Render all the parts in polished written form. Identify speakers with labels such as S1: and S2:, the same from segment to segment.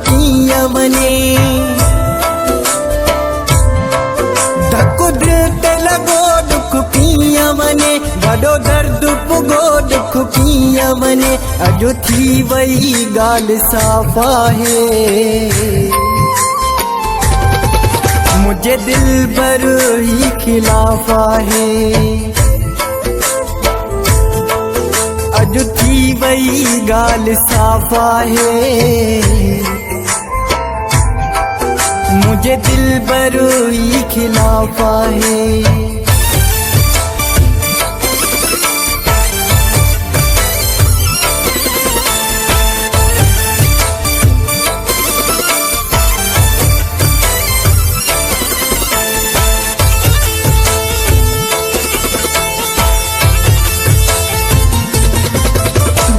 S1: किया मने धक्को दिल लगो दुख किया मने बड़ो दर्द पुगो दुख किया मने अजो थी वही गाल साफा है मुझे दिल भर ही खिलाफा है अजो थी वही गाल साफा है मुझे दिल भर ही खिलाफा है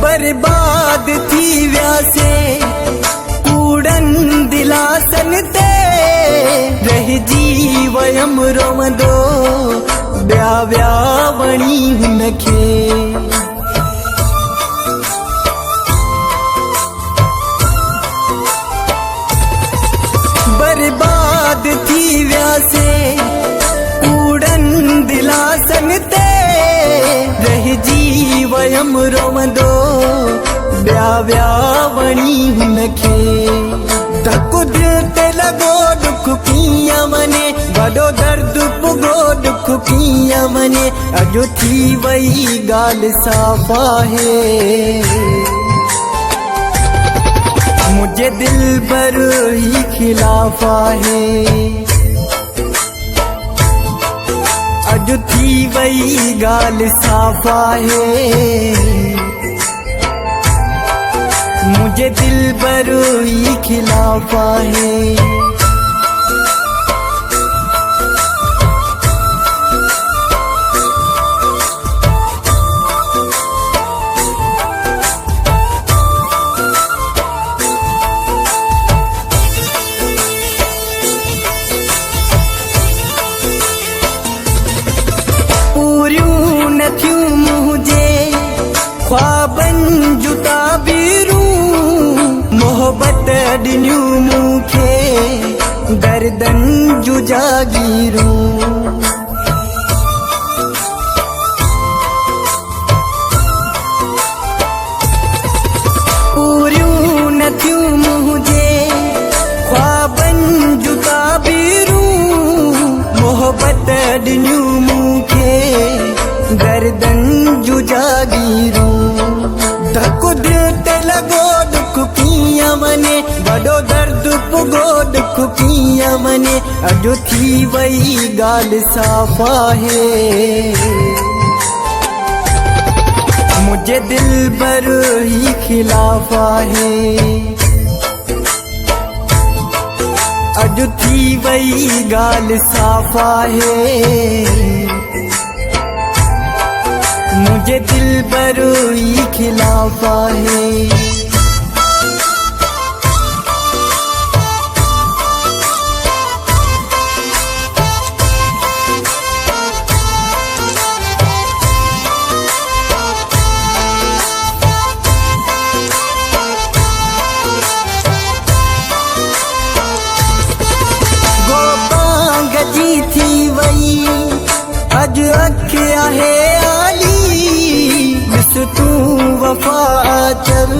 S1: बर्बाद थी व्यासे कूड़न दिलासन ते रह जीवयम रोमदो ब्या ब्या वणी हुनखे बर्बाद थी व्यासे कूड़न दिलासन ते रह जीवयम रोमदो ब्या ब्या वणी हुनखे धक्को दिल लगो दुख किया मने बड़ो दर्द पुगो दुख किया मने अजो थी वही गाल साफा है मुझे दिल भर ही खिलाफा है अजो थी वही गाल साफा है मुझे दिल भर ही खिलाफा है पूरियूं नथियूं मुझे ख्वाबन जूं ताबीरूं मोहब्बत ॾिनियूं मूंखे गर्दन जूं जागीरूं पूरियूं नथियूं मुझे ख्वाबन जूं ताबीरूं मोहब्बत ॾिनियूं मूंखे गर्दन जूं जागीरूं धक्को दिल लगो दुख किया मने बड़ो दर्द पुगो दुख किया मने अजो थी वही गाल साफा है मुझे दिल भर ही खिलाफा है अजो थी वही गाल साफा है मुझे दिल भर ही खिलाफा है गोपांग जी थी वही अज अखिया है तू वफा चल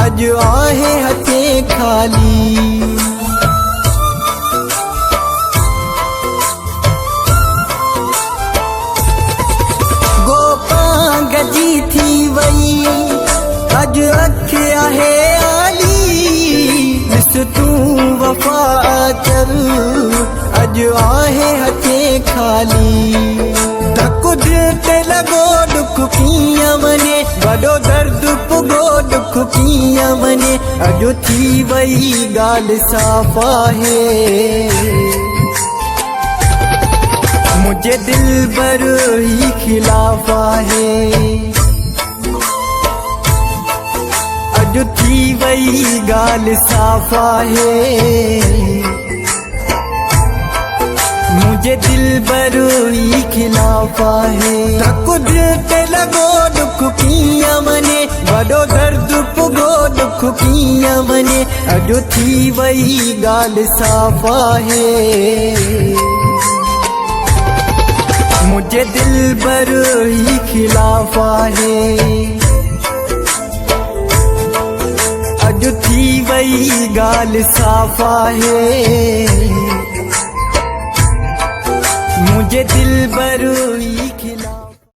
S1: अज आहे हथे खाली गोपांग जी थी वही अज अखिया है आली तू वफा चल अज आहे हथे खाली धक्को दिल लगो दुख किया मने बड़ो दर्द पुगो दुख किया मने अजो थी वही गाल साफा है मुझे दिल भर ही खिलाफा है अजो थी वही गाल साफा है मुझे दिल भर ही खिलाफा है धक्को दिल लगो दुख किया मने बड़ो दर्द पुगो दुख किया मने अजो थी वही गाल साफा है, मुझे दिल भर ही खिलाफा है। अजो थी वही गाल साफा है, मुझे दिल भर ही